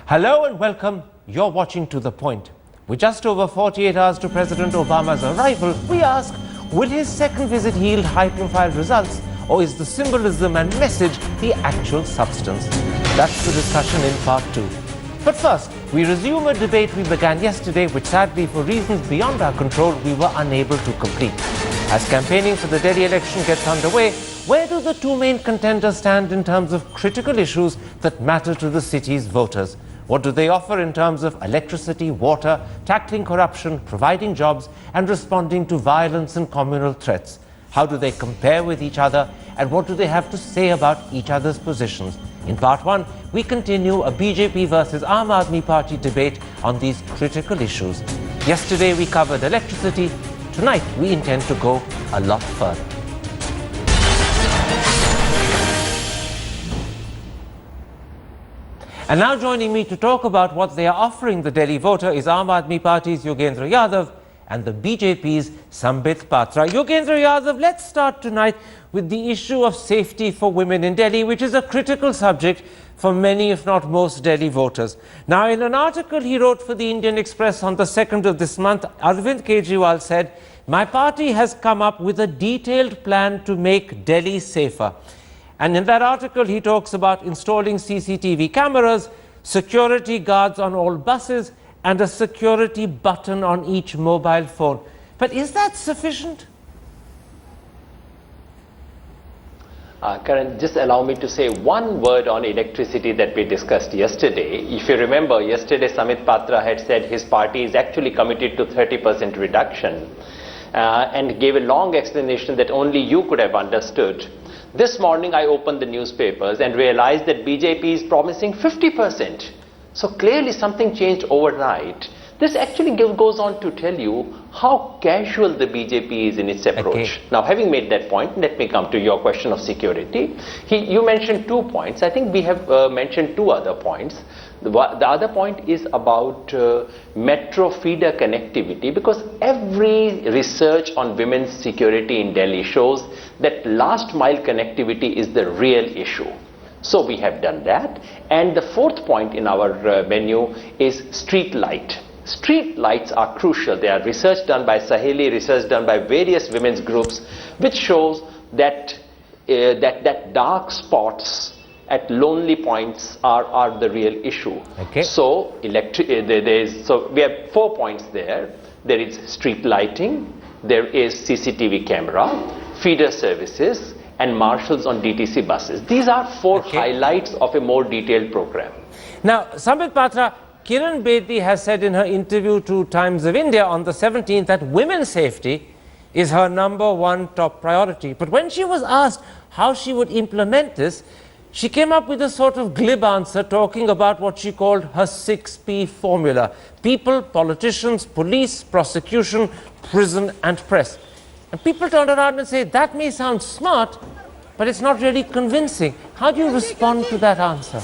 Hello and welcome. You're watching To The Point. With just over 48 hours to President Obama's arrival, we ask, will his second visit yield high-profile results, or is the symbolism and message the actual substance? That's the discussion in part 2. But first, we resume a debate we began yesterday, which sadly, for reasons beyond our control, we were unable to complete. As campaigning for the Delhi election gets underway, where do the two main contenders stand in terms of critical issues that matter to the city's voters? What do they offer in terms of electricity, water, tackling corruption, providing jobs, and responding to violence and communal threats? How do they compare with each other, and what do they have to say about each other's positions? In part 1, we continue a BJP versus Aam Aadmi Party debate on these critical issues. Yesterday we covered electricity. Tonight we intend to go a lot further. And now joining me to talk about what they are offering the Delhi voter is Aam Aadmi Party's Yogendra Yadav and the BJP's Sambit Patra. Yogendra Yadav, let's start tonight with the issue of safety for women in Delhi, which is a critical subject for many, if not most, Delhi voters. Now, in an article he wrote for the Indian Express on the 2nd of this month, Arvind Kejriwal said, "My party has come up with a detailed plan to make Delhi safer." And in that article, he talks about installing CCTV cameras, security guards on all buses, and a security button on each mobile phone. But is that sufficient? Karan, just allow me to say one word on electricity that we discussed yesterday. If you remember, yesterday Sambit Patra had said his party is actually committed to 30% reduction and gave a long explanation that only you could have understood. This morning I opened the newspapers and realized that BJP is promising 50%. So clearly something changed overnight. This actually goes on to tell you how casual the BJP is in its approach. Okay. Now, having made that point, let me come to your question of security. You mentioned 2 points. I think we have mentioned 2 other points. The other point is about metro feeder connectivity, because every research on women's security in Delhi shows that last mile connectivity is the real issue. So we have done that. And the 4th point in our menu is street light. Street lights are crucial. They are research done by Saheli, research done by various women's groups, which shows that that dark spots at lonely points are the real issue. Okay. So so we have 4 points there. There is street lighting, there is CCTV camera, feeder services, and marshals on DTC buses. These are 4 highlights of a more detailed program. Now, Sambit Patra, Kiran Bedi has said in her interview to Times of India on the 17th that women's safety is her #1 top priority. But when she was asked how she would implement this, she came up with a sort of glib answer talking about what she called her 6P formula: people, politicians, police, prosecution, prison and press. And people turn around and say, that may sound smart, but it's not really convincing. How do you respond to that answer?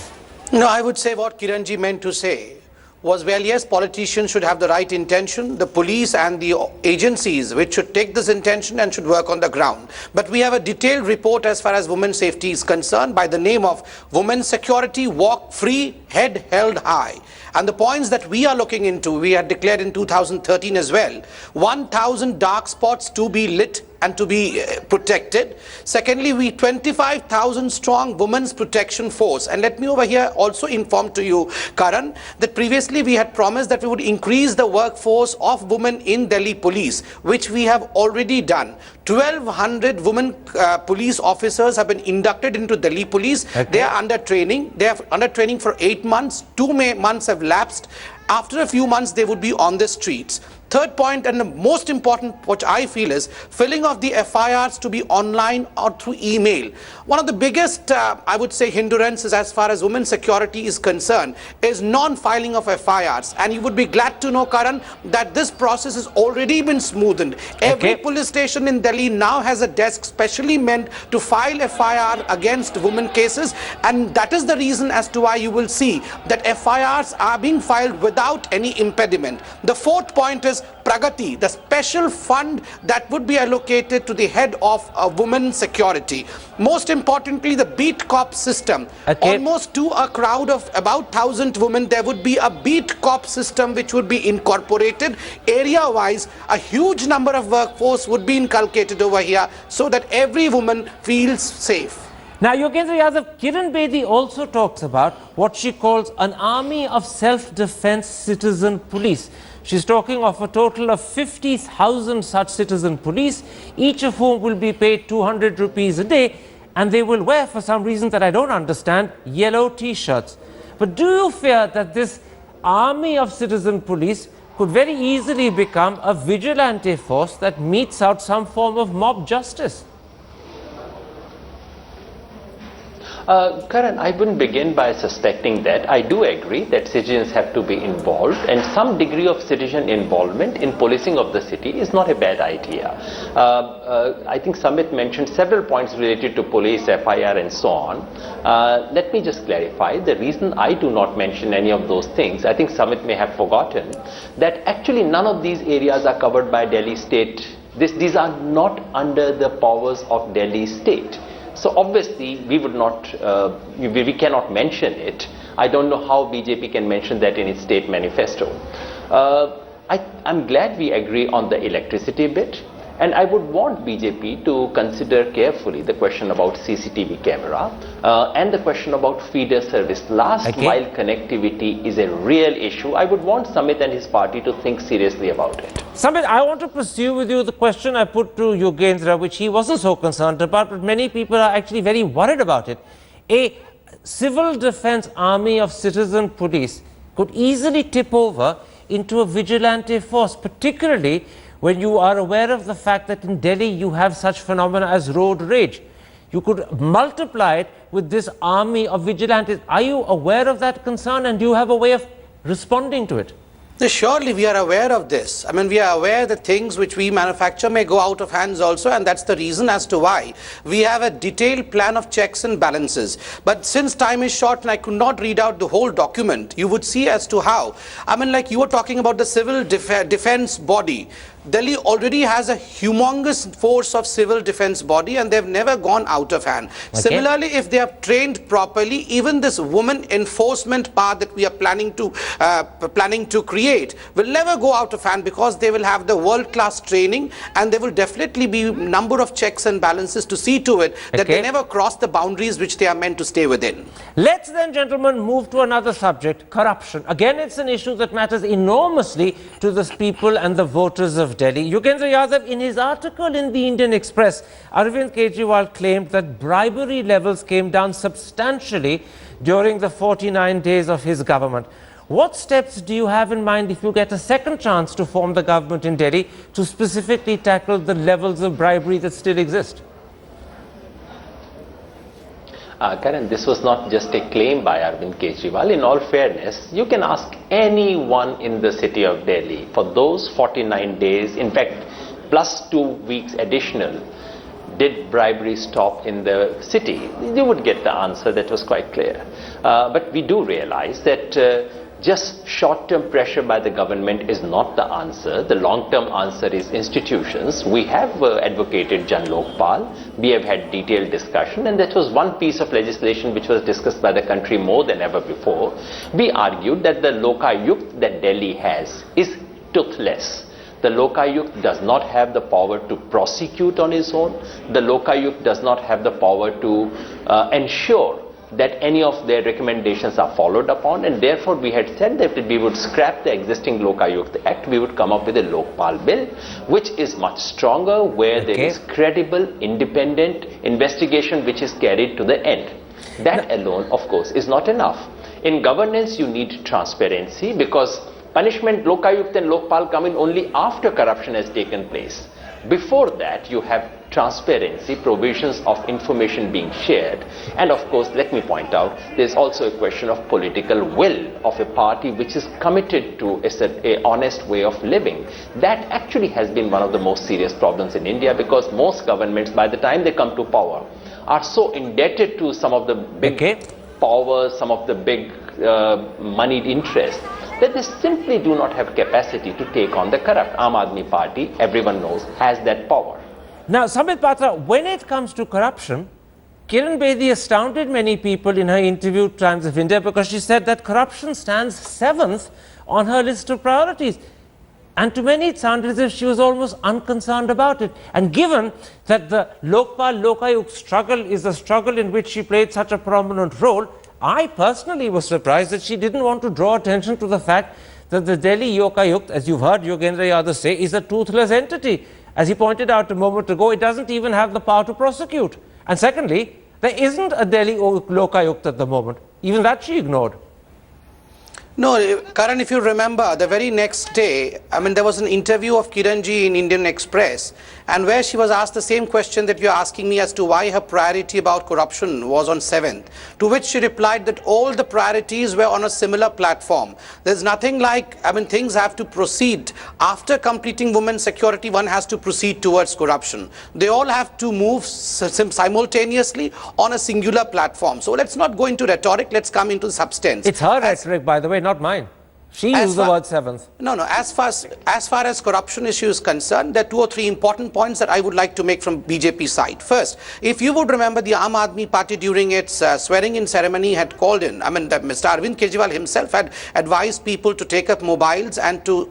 No, I would say what Kiranji meant to say was, well, yes, politicians should have the right intention, the police and the agencies which should take this intention and should work on the ground. But we have a detailed report as far as women's safety is concerned by the name of Women's Security Walk Free, Head Held High. And the points that we are looking into, we had declared in 2013 as well. 1,000 dark spots to be lit and to be protected. Secondly, we 25,000 strong women's protection force. And let me over here also inform to you, Karan, that previously we had promised that we would increase the workforce of women in Delhi police, which we have already done. 1,200 women police officers have been inducted into Delhi police. Okay. They are under training. They are under training for 8 months. 2 months have lapsed. After a few months, they would be on the streets. Third point, and the most important, which I feel, is filling of the FIRs to be online or through email. One of the biggest, I would say, hindrances as far as women's security is concerned is non-filing of FIRs. And you would be glad to know, Karan, that this process has already been smoothened. Every police station in Delhi now has a desk specially meant to file FIR against women cases. And that is the reason as to why you will see that FIRs are being filed without without any impediment. The fourth point is Pragati, the special fund that would be allocated to the head of women security. Most importantly, the beat cop system. Okay. Almost to a crowd of about 1,000 women, there would be a beat cop system which would be incorporated area-wise. A huge number of workforce would be inculcated over here so that every woman feels safe. Now, Yogendra Yadav, Kiran Bedi also talks about what she calls an army of self-defense citizen police. She's talking of a total of 50,000 such citizen police, each of whom will be paid 200 rupees a day, and they will wear, for some reason that I don't understand, yellow T-shirts. But do you fear that this army of citizen police could very easily become a vigilante force that metes out some form of mob justice? Karan, I wouldn't begin by suspecting that. I do agree that citizens have to be involved, and some degree of citizen involvement in policing of the city is not a bad idea. I think Samit mentioned several points related to police, FIR and so on. Let me just clarify. The reason I do not mention any of those things, I think Samit may have forgotten, that actually none of these areas are covered by Delhi state. These are not under the powers of Delhi state. So obviously we would not, we cannot mention it. I don't know how BJP can mention that in its state manifesto. I'm glad we agree on the electricity bit, and I would want BJP to consider carefully the question about CCTV camera and the question about feeder service. Last mile connectivity is a real issue. I would want Samit and his party to think seriously about it. Samit, I want to pursue with you the question I put to Yogendra, which he wasn't so concerned about, but many people are actually very worried about it. A civil defense army of citizen police could easily tip over into a vigilante force, particularly when you are aware of the fact that in Delhi you have such phenomena as road rage. You could multiply it with this army of vigilantes. Are you aware of that concern, and do you have a way of responding to it? Surely we are aware of this. I mean, we are aware that things which we manufacture may go out of hands also, and that's the reason as to why we have a detailed plan of checks and balances. But since time is short and I could not read out the whole document, you would see as to how. I mean, like you were talking about the civil defense body. Delhi already has a humongous force of civil defense body, and they've never gone out of hand. Similarly, if they are trained properly, even this woman enforcement power that we are planning to create will never go out of hand, because they will have the world-class training, and there will definitely be a number of checks and balances to see to it that they never cross the boundaries which they are meant to stay within. Let's then, gentlemen, move to another subject, corruption. Again, it's an issue that matters enormously to the people and the voters of Delhi. Yogendra Yadav, in his article in the Indian Express, Arvind Kejriwal claimed that bribery levels came down substantially during the 49 days of his government. What steps do you have in mind if you get a second chance to form the government in Delhi to specifically tackle the levels of bribery that still exist? Karan, this was not just a claim by Arvind Kejriwal. In all fairness, you can ask anyone in the city of Delhi for those 49 days, in fact, plus 2 weeks additional, did bribery stop in the city? You would get the answer that was quite clear. But we do realize that just short-term pressure by the government is not the answer. The long-term answer is institutions. We have advocated Jan Lokpal. We have had detailed discussion, and that was one piece of legislation which was discussed by the country more than ever before. We argued that the Lokayukt that Delhi has is toothless. The Lokayukt does not have the power to prosecute on its own. The Lokayukt does not have the power to ensure that any of their recommendations are followed upon, and therefore we had said that we would scrap the existing Lokayukt Act. We would come up with a Lokpal bill, which is much stronger, where there is credible, independent investigation which is carried to the end. That alone, of course, is not enough. In governance, you need transparency, because punishment, Lokayukt and Lokpal come in only after corruption has taken place. Before that, you have transparency, provisions of information being shared, and of course, let me point out, there's also a question of political will of a party which is committed to a honest way of living. That actually has been one of the most serious problems in India, because most governments, by the time they come to power, are so indebted to some of the big powers, some of the big moneyed interests, that they simply do not have capacity to take on the corrupt. Aam Aadmi Party, everyone knows, has that power. Now, Samit Patra, when it comes to corruption, Kiran Bedi astounded many people in her interview with Times of India because she said that corruption stands 7th on her list of priorities. And to many it sounded as if she was almost unconcerned about it. And given that the Lokpal Lokayuk struggle is a struggle in which she played such a prominent role, I personally was surprised that she didn't want to draw attention to the fact that the Delhi Lokayukt, as you've heard Yogendra Yadav say, is a toothless entity. As he pointed out a moment ago, it doesn't even have the power to prosecute. And secondly, there isn't a Delhi Lokayukt at the moment. Even that she ignored. No, Karan, if you remember, the very next day, there was an interview of Kiranji in Indian Express, and where she was asked the same question that you're asking me as to why her priority about corruption was on 7th, to which she replied that all the priorities were on a similar platform. There's nothing like, things have to proceed. After completing women's security, one has to proceed towards corruption. They all have to move simultaneously on a singular platform. So let's not go into rhetoric, let's come into substance. It's her rhetoric, by the way, not mine. She used the word 7th. No. As far as corruption issue is concerned, there are 2 or 3 important points that I would like to make from BJP side. First, if you would remember, the Aam Aadmi Party during its swearing-in ceremony had called in, Mr. Arvind Kejriwal himself had advised people to take up mobiles and to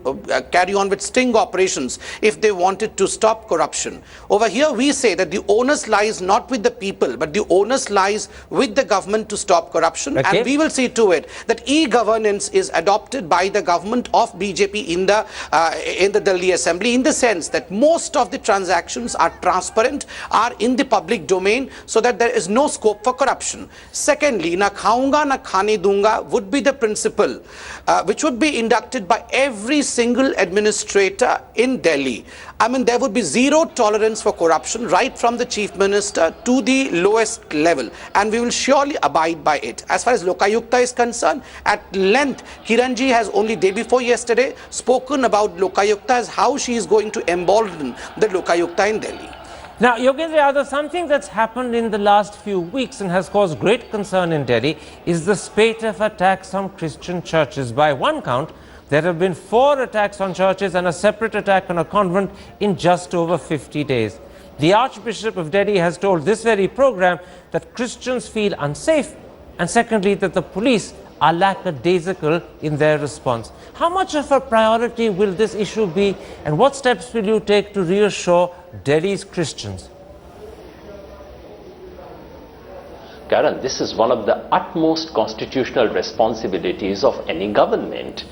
carry on with sting operations if they wanted to stop corruption. Over here, we say that the onus lies not with the people, but the onus lies with the government to stop corruption. Okay. And we will see to it that e-governance is adopted by the government of BJP in the Delhi Assembly, in the sense that most of the transactions are transparent, are in the public domain, so that there is no scope for corruption. Secondly, na khaunga na khane dunga would be the principle which would be inducted by every single administrator in Delhi. There would be zero tolerance for corruption right from the Chief Minister to the lowest level, and we will surely abide by it. As far as Lokayukta is concerned, at length, Kiranji has only day before yesterday spoken about Lokayukta as how she is going to embolden the Lokayukta in Delhi. Now, Yogendra Yadav, something that's happened in the last few weeks and has caused great concern in Delhi is the spate of attacks on Christian churches. By one count, there have been 4 attacks on churches and a separate attack on a convent in just over 50 days. The Archbishop of Delhi has told this very program that Christians feel unsafe, and secondly, that the police are lackadaisical in their response. How much of a priority will this issue be, and what steps will you take to reassure Delhi's Christians? Karan, this is one of the utmost constitutional responsibilities of any government.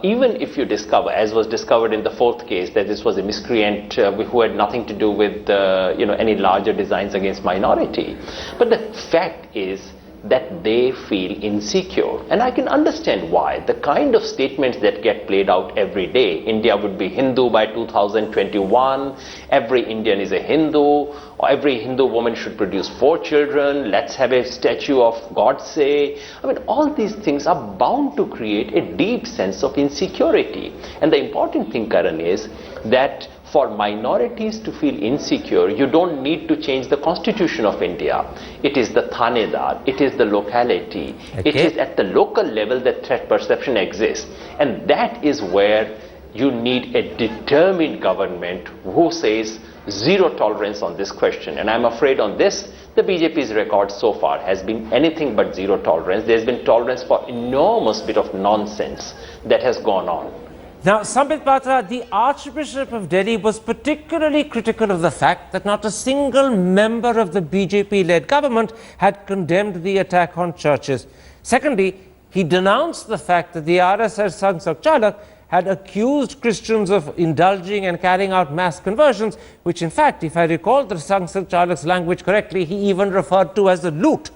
Even if you discover, as was discovered in the 4th case, that this was a miscreant who had nothing to do with any larger designs against minority. But the fact is that they feel insecure, and I can understand why. The kind of statements that get played out every day, India would be Hindu by 2021, every Indian is a Hindu, or every Hindu woman should produce 4 children, let's have a statue of Godse. All these things are bound to create a deep sense of insecurity. And the important thing, Karan, is that for minorities to feel insecure, you don't need to change the constitution of India. It is the Thanedar, it is the locality, it is at the local level that threat perception exists. And that is where you need a determined government who says zero tolerance on this question. And I'm afraid on this, the BJP's record so far has been anything but zero tolerance. There's been tolerance for enormous bit of nonsense that has gone on. Now, Samit Patra, the Archbishop of Delhi was particularly critical of the fact that not a single member of the BJP-led government had condemned the attack on churches. Secondly, he denounced the fact that the RSS Sangh Chalak had accused Christians of indulging and carrying out mass conversions, which in fact, if I recall the Sangh Chalak's language correctly, he even referred to as a loot.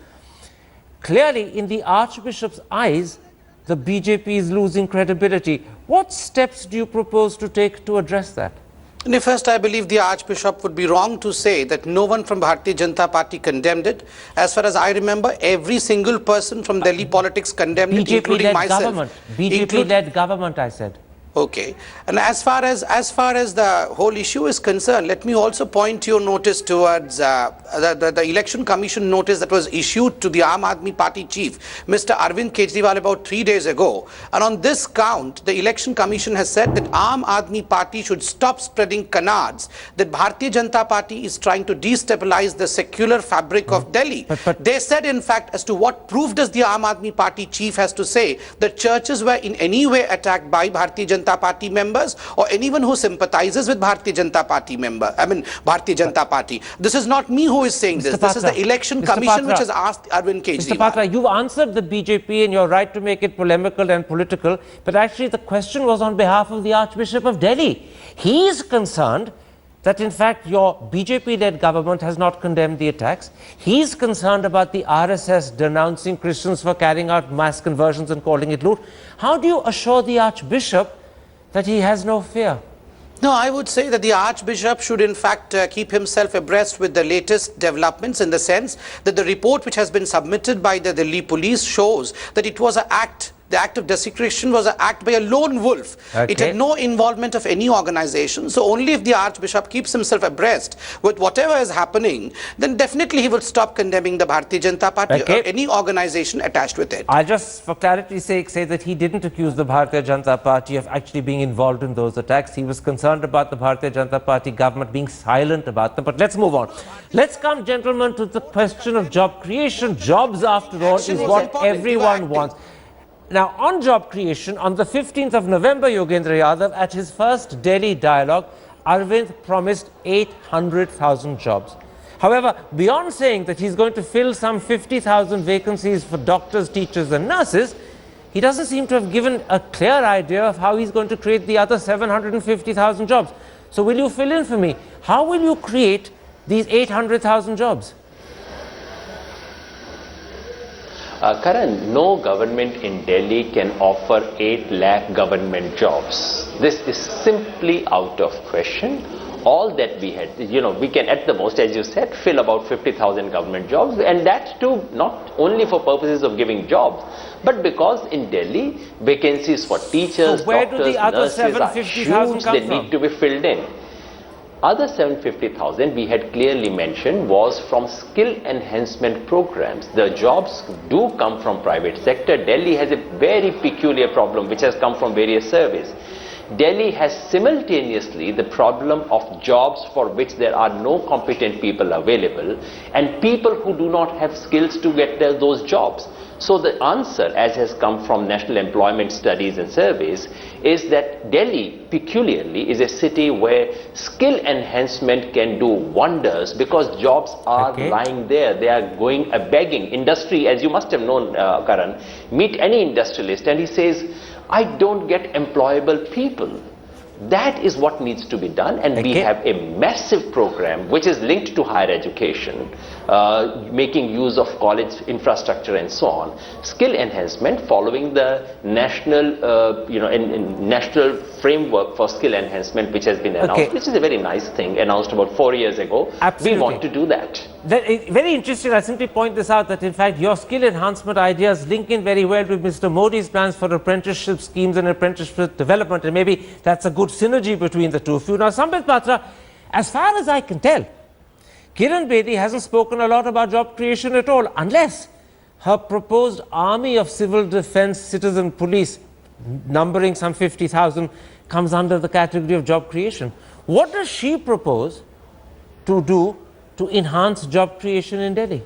Clearly, in the Archbishop's eyes, the BJP is losing credibility. What steps do you propose to take to address that? First, I believe the Archbishop would be wrong to say that no one from Bharatiya Janata Party condemned it. As far as I remember, every single person from Delhi politics condemned it, including myself. BJP-led government, I said. Okay, and as far as the whole issue is concerned, let me also point your notice towards the Election Commission notice that was issued to the Aam Aadmi Party chief, Mr. Arvind Kejriwal, about 3 days ago. And on this count, the Election Commission has said that Aam Aadmi Party should stop spreading canards that Bharatiya Janata Party is trying to destabilize the secular fabric of Delhi. But they said, in fact, as to what proof does the Aam Aadmi Party chief has to say that churches were in any way attacked by Bharatiya Janata Party members or anyone who sympathizes with Bharatiya Janata Party Bharatiya Janata Party. This is not me who is saying this. This is the Election Commission which has asked Arvind Kejriwal. Mr. Patra, you've answered the BJP and you're right to make it polemical and political, but actually the question was on behalf of the Archbishop of Delhi. He is concerned that in fact your BJP-led government has not condemned the attacks. He's concerned about the RSS denouncing Christians for carrying out mass conversions and calling it loot. How do you assure the Archbishop that he has no fear? No, I would say that the Archbishop should in fact keep himself abreast with the latest developments, in the sense that the report which has been submitted by the Delhi police shows that it was an act. The act of desecration was an act by a lone wolf. Okay. It had no involvement of any organization. So only if the Archbishop keeps himself abreast with whatever is happening, then definitely he will stop condemning the Bharatiya Janata Party or any organization attached with it. I'll just, for clarity's sake, say that he didn't accuse the Bharatiya Janata Party of actually being involved in those attacks. He was concerned about the Bharatiya Janata Party government being silent about them. But let's move on. Let's come, gentlemen, to the question of job creation. Jobs, after all, is what everyone wants. Now, on job creation, on the 15th of November, Yogendra Yadav, at his first Delhi dialogue, Arvind promised 800,000 jobs. However, beyond saying that he's going to fill some 50,000 vacancies for doctors, teachers and nurses, he doesn't seem to have given a clear idea of how he's going to create the other 750,000 jobs. So will you fill in for me? How will you create these 800,000 jobs? Karan, no government in Delhi can offer 8 lakh government jobs. This is simply out of question. All that we had, we can at the most, as you said, fill about 50,000 government jobs, and that too not only for purposes of giving jobs, but because in Delhi, vacancies for teachers, so where doctors, do the other nurses are huge, they need to be filled in. Other 750,000 we had clearly mentioned was from skill enhancement programs. The jobs do come from private sector. Delhi has a very peculiar problem which has come from various surveys. Delhi has simultaneously the problem of jobs for which there are no competent people available and people who do not have skills to get those jobs. So the answer, as has come from National Employment Studies and Surveys, is that Delhi peculiarly is a city where skill enhancement can do wonders because jobs are lying there. They are going begging. Industry, as you must have known, Karan, meet any industrialist and he says, I don't get employable people. That is what needs to be done, and we have a massive program which is linked to higher education, making use of college infrastructure and so on. Skill enhancement following the national, national framework for skill enhancement which has been announced, which is a very nice thing, announced about 4 years ago. Absolutely. We want to do that. Very interesting. I simply point this out that in fact your skill enhancement ideas link in very well with Mr. Modi's plans for apprenticeship schemes and apprenticeship development, and maybe that's a good synergy between the two of you. Now, Sambit Patra, as far as I can tell, Kiran Bedi hasn't spoken a lot about job creation at all, unless her proposed army of civil defense citizen police, numbering some 50,000, comes under the category of job creation. What does she propose to do to enhance job creation in Delhi?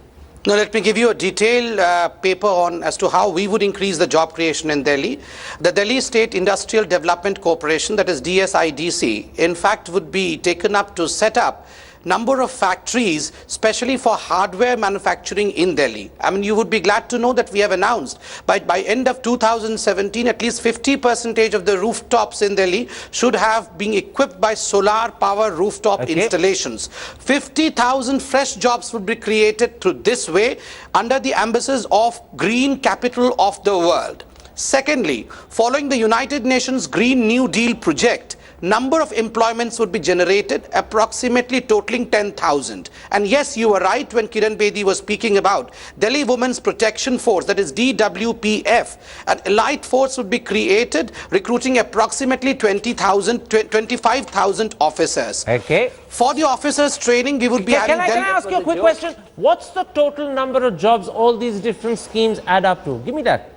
Now, let me give you a detailed paper on as to how we would increase the job creation in Delhi. The Delhi State Industrial Development Corporation, that is DSIDC, in fact would be taken up to set up number of factories, especially for hardware manufacturing in Delhi. I mean, you would be glad to know that we have announced by end of 2017, at least 50% of the rooftops in Delhi should have been equipped by solar power rooftop installations. 50,000 fresh jobs would be created through this way under the emphasis of green capital of the world. Secondly, following the United Nations Green New Deal project, number of employments would be generated, approximately totaling 10,000. And yes, you were right when Kiran Bedi was speaking about Delhi Women's Protection Force, that is DWPF. An elite force would be created, recruiting approximately 25,000 officers. Okay. For the officers training, we would be having... Can I ask you a quick question? What's the total number of jobs all these different schemes add up to? Give me that.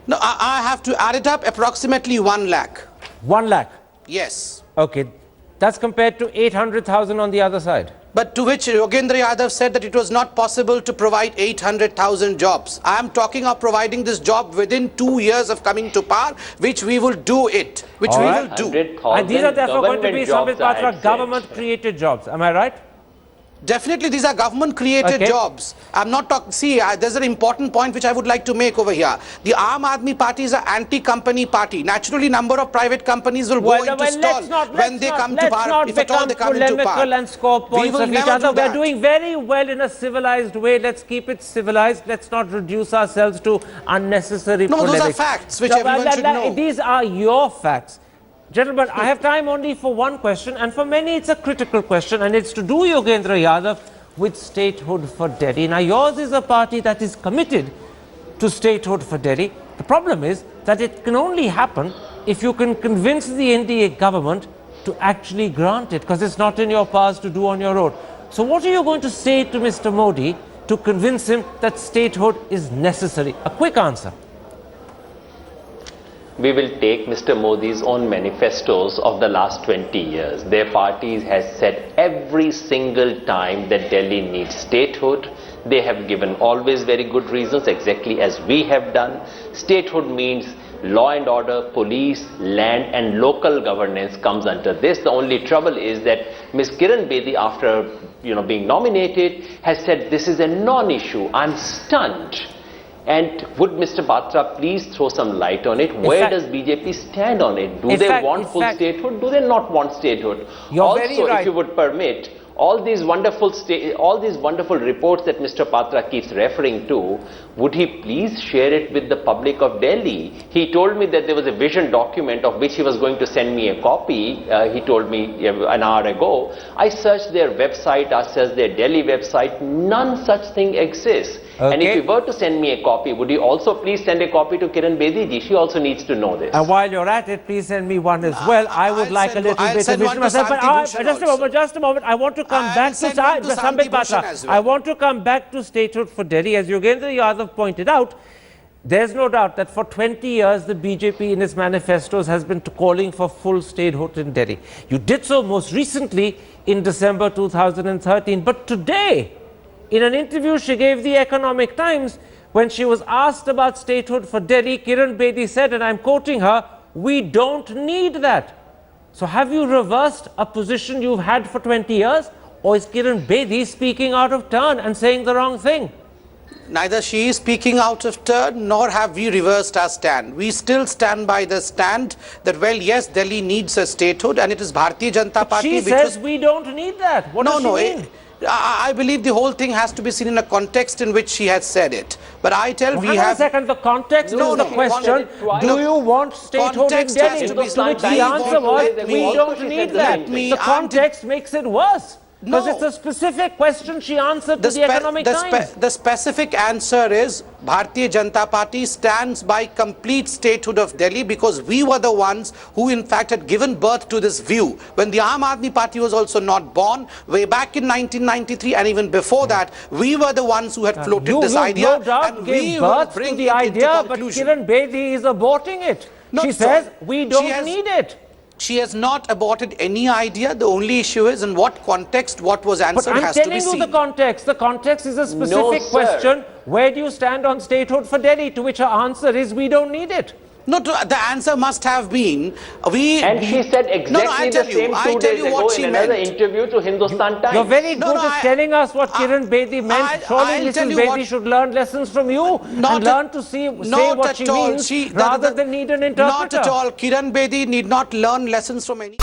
No, I have to add it up, approximately 1 lakh. 1 lakh? Yes. Okay. That's compared to 800,000 on the other side. But to which Yogendra Yadav said that it was not possible to provide 800,000 jobs. I am talking of providing this job within 2 years of coming to power, which we will do it. Which we will do. And these are therefore going to be, Samit Patra, government-created jobs. Am I right? Definitely, these are government-created jobs. I'm not talking... See, there's an important point which I would like to make over here. The Aam Aadmi Party is an anti-company party. Naturally, number of private companies will go into stall when they come to power, if at all they come into power. And score points of each other. We're doing very well in a civilized way. Let's keep it civilized. Let's not reduce ourselves to unnecessary polemics. No, those are facts which everyone should know. These are your facts. Gentlemen, I have time only for one question, and for many it's a critical question, and it's to do, Yogendra Yadav, with statehood for Delhi. Now, yours is a party that is committed to statehood for Delhi. The problem is that it can only happen if you can convince the NDA government to actually grant it, because it's not in your powers to do on your own. So what are you going to say to Mr. Modi to convince him that statehood is necessary? A quick answer. We will take Mr. Modi's own manifestos of the last 20 years. Their party has said every single time that Delhi needs statehood. They have given always very good reasons, exactly as we have done. Statehood means law and order, police, land and local governance comes under this. The only trouble is that Ms. Kiran Bedi, after being nominated, has said this is a non-issue. I'm stunned. And would Mr. Patra please throw some light on it? Where does BJP stand on it? Do they want full statehood? Do they not want statehood? Also, if you would permit, all these wonderful reports that Mr. Patra keeps referring to, would he please share it with the public of Delhi? He told me that there was a vision document of which he was going to send me a copy. He told me an hour ago. I searched their website, I searched their Delhi website. None such thing exists. Okay. And if you were to send me a copy, would you also please send a copy to Kiran Bedi ji? She also needs to know this. And while you're at it, please send me one as well. I would like a little bit of it myself. But just a moment. I want to come back to Samit Patra. I want to come back to statehood for Delhi. As Yogendra Yadav pointed out, there's no doubt that for 20 years, the BJP in its manifestos has been calling for full statehood in Delhi. You did so most recently in December 2013. But today, in an interview she gave the Economic Times, when she was asked about statehood for Delhi, Kiran Bedi said, and I'm quoting her, "We don't need that." So have you reversed a position you've had for 20 years? Or is Kiran Bedi speaking out of turn and saying the wrong thing? Neither she is speaking out of turn, nor have we reversed our stand. We still stand by the stand that, well, yes, Delhi needs a statehood, and it is Bharatiya Janata Party. She says we don't need that. What does she mean? I believe the whole thing has to be seen in a context in which she has said it. But I tell we have... Hang on a second, the context is the question. Do you want statehood in Delhi? To which the answer was, we don't need that. The context makes it worse. Because it's a specific question she answered to the Economic Times. The specific answer is Bharatiya Janata Party stands by complete statehood of Delhi, because we were the ones who in fact had given birth to this view. When the Aam Aadmi Party was also not born, way back in 1993 and even before that, we were the ones who had floated this idea. No doubt gave birth to the idea, but Kiran Bedi is aborting it. She says we don't need it. She has not aborted any idea. The only issue is in what context what was answered has to be seen. But I'm telling you the context. The context is a specific question. Where do you stand on statehood for Delhi? To which her answer is we don't need it. No, the answer must have been And she said exactly the same 2 days ago in another interview to Hindustan Times. You're very good at telling us what Kiran Bedi meant. Surely Mrs. Bedi should learn lessons from you and learn to say what she means rather than need an interpreter. Not at all. Kiran Bedi need not learn lessons from any...